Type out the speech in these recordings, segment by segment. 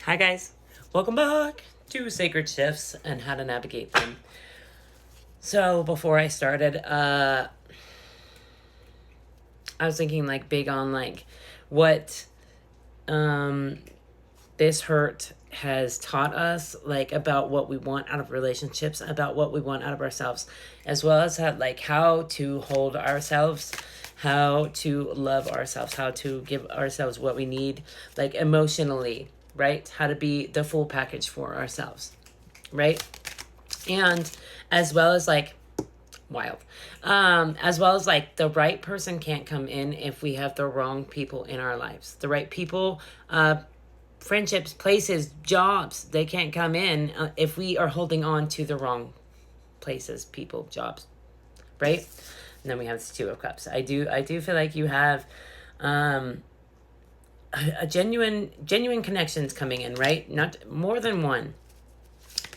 Hi guys, welcome back to Sacred Shifts and how to navigate them. So before I started, I was thinking like big on like what this hurt has taught us, like about what we want out of relationships, about what we want out of ourselves, as well as how to hold ourselves, how to love ourselves, how to give ourselves what we need, like emotionally, right? How to be the full package for ourselves, right? And as well as wild, as well as the right person can't come in if we have the wrong people in our lives. The right people, friendships, places, jobs, they can't come in if we are holding on to the wrong places, people, jobs, right? And then we have this Two of Cups. I do feel like you have a genuine connections coming in, right? Not more than one.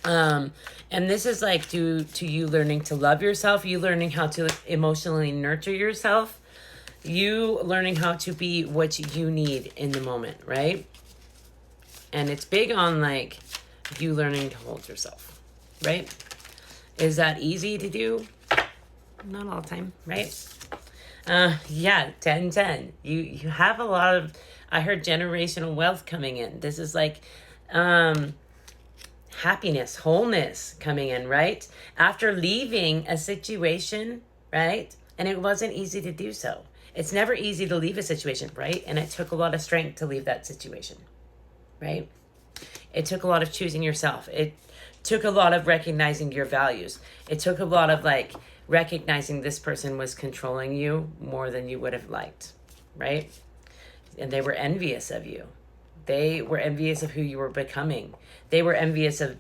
And this is like due to you learning to love yourself, you learning how to emotionally nurture yourself, you learning how to be what you need in the moment, right? And it's big on you learning to hold yourself, right? Is that easy to do? Not all the time, right? Yeah, 10-10. You have a lot of, I heard generational wealth coming in. This is happiness, wholeness coming in, right? After leaving a situation, right? And it wasn't easy to do so. It's never easy to leave a situation, right? And it took a lot of strength to leave that situation, right? It took a lot of choosing yourself. It took a lot of recognizing your values. It took a lot of recognizing this person was controlling you more than you would have liked, right? And they were envious of you. They were envious of who you were becoming. They were envious of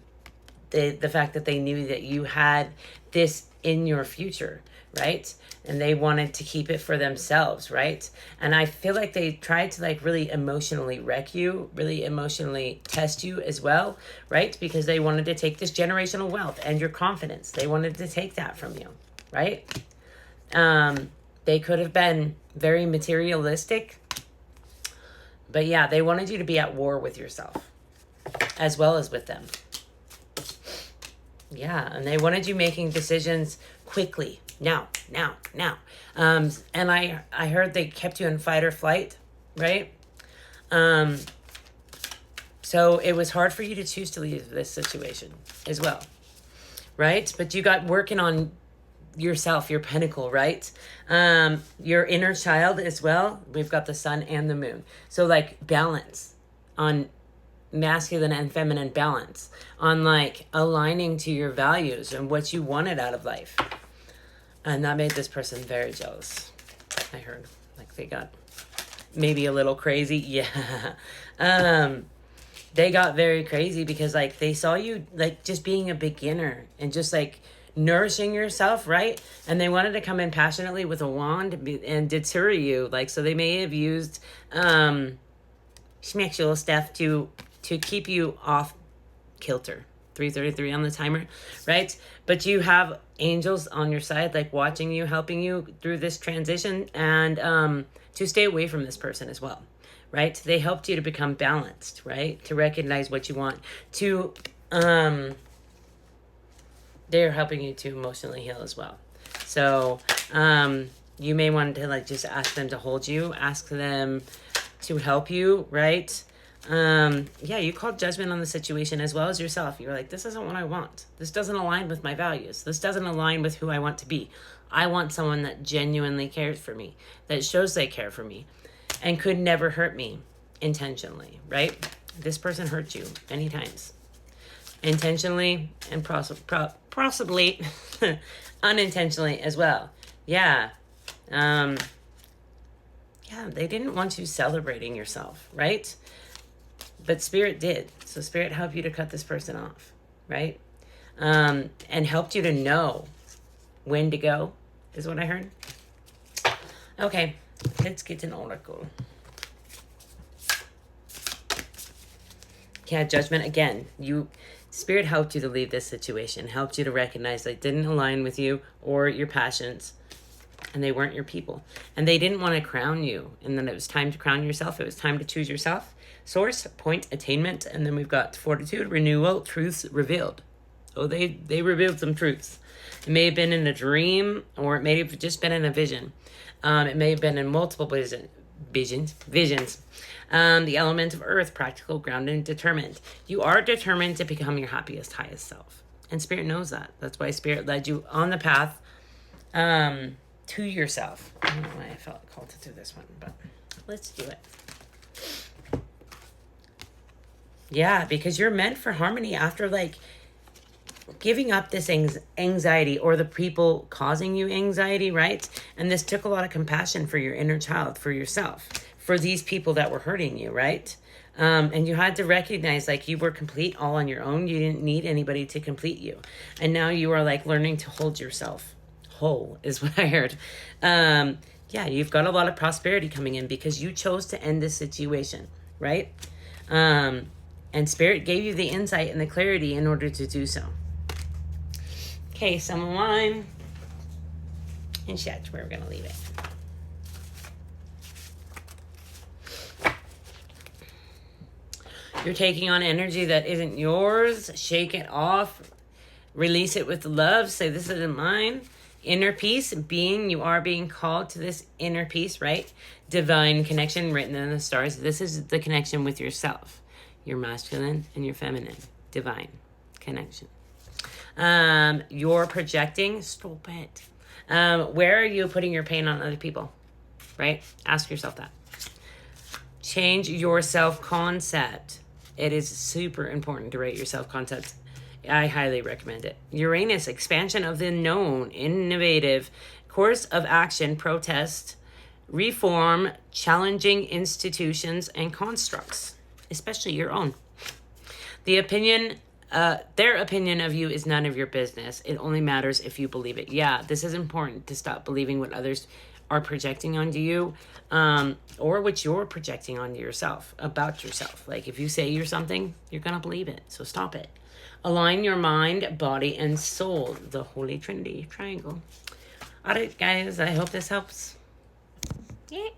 the fact that they knew that you had this in your future, right? And they wanted to keep it for themselves, right? And I feel like they tried to really emotionally wreck you, really emotionally test you as well, right? Because they wanted to take this generational wealth and your confidence. They wanted to take that from you, right? They could have been very materialistic, but yeah, they wanted you to be at war with yourself as well as with them. Yeah, and they wanted you making decisions quickly. Now. And I heard they kept you in fight or flight, right? So it was hard for you to choose to leave this situation as well, right? But you got working on yourself, your pinnacle, right? Your inner child as well. We've got the sun and the moon. So balance on masculine and feminine balance, on aligning to your values and what you wanted out of life. And that made this person very jealous. I heard they got maybe a little crazy. Yeah. They got very crazy because they saw you just being a beginner and just nourishing yourself, right? And they wanted to come in passionately with a wand and deter you. So they may have used schmexual stuff to keep you off kilter. 3:33 on the timer, right? But you have angels on your side, watching you, helping you through this transition, and to stay away from this person as well, right? They helped you to become balanced, right? To recognize what you want, to they're helping you to emotionally heal as well. So you may want to just ask them to hold you, ask them to help you, right? Yeah, you called judgment on the situation as well as yourself. You were like, this isn't what I want. This doesn't align with my values. This doesn't align with who I want to be. I want someone that genuinely cares for me, that shows they care for me, and could never hurt me intentionally, right? This person hurt you many times. Intentionally and possibly unintentionally as well. Yeah. Yeah, they didn't want you celebrating yourself, right? But Spirit did. So Spirit helped you to cut this person off, right? And helped you to know when to go, is what I heard. Okay, let's get an oracle. Yeah, judgment again. Spirit helped you to leave this situation, helped you to recognize they didn't align with you or your passions, and they weren't your people. And they didn't want to crown you. And then it was time to crown yourself. It was time to choose yourself. Source, point, attainment. And then we've got fortitude, renewal, truths revealed. Oh, they revealed some truths. It may have been in a dream, or it may have just been in a vision. It may have been in multiple visions. The element of earth, practical, grounded, and determined. You are determined to become your happiest, highest self. And Spirit knows that. That's why Spirit led you on the path to yourself. I don't know why I felt called to do this one, but let's do it. Yeah, because you're meant for harmony after like giving up this anxiety or the people causing you anxiety, right? And this took a lot of compassion for your inner child, for yourself, for these people that were hurting you, right? And you had to recognize like you were complete all on your own. You didn't need anybody to complete you. And now you are like learning to hold yourself whole is what I heard. Yeah, you've got a lot of prosperity coming in because you chose to end this situation, right? And Spirit gave you the insight and the clarity in order to do so. Okay, some wine. And that's where we're going to leave it. You're taking on energy that isn't yours. Shake it off. Release it with love. Say, this isn't mine. Inner peace, you are being called to this inner peace, right? Divine connection written in the stars. This is the connection with yourself. Your masculine and your feminine. Divine connection. You're projecting. Stop it. Where are you putting your pain on other people? Right? Ask yourself that. Change your self-concept. It is super important to rate your self-concept. I highly recommend it. Uranus, expansion of the known, innovative, course of action, protest, reform, challenging institutions and constructs, especially your own. Their opinion of you is none of your business. It only matters if you believe it. Yeah, this is important to stop believing what others are projecting onto you, or what you're projecting onto yourself, about yourself. Like if you say you're something, you're going to believe it. So stop it. Align your mind, body, and soul. The Holy Trinity triangle. All right, guys, I hope this helps. Yeah.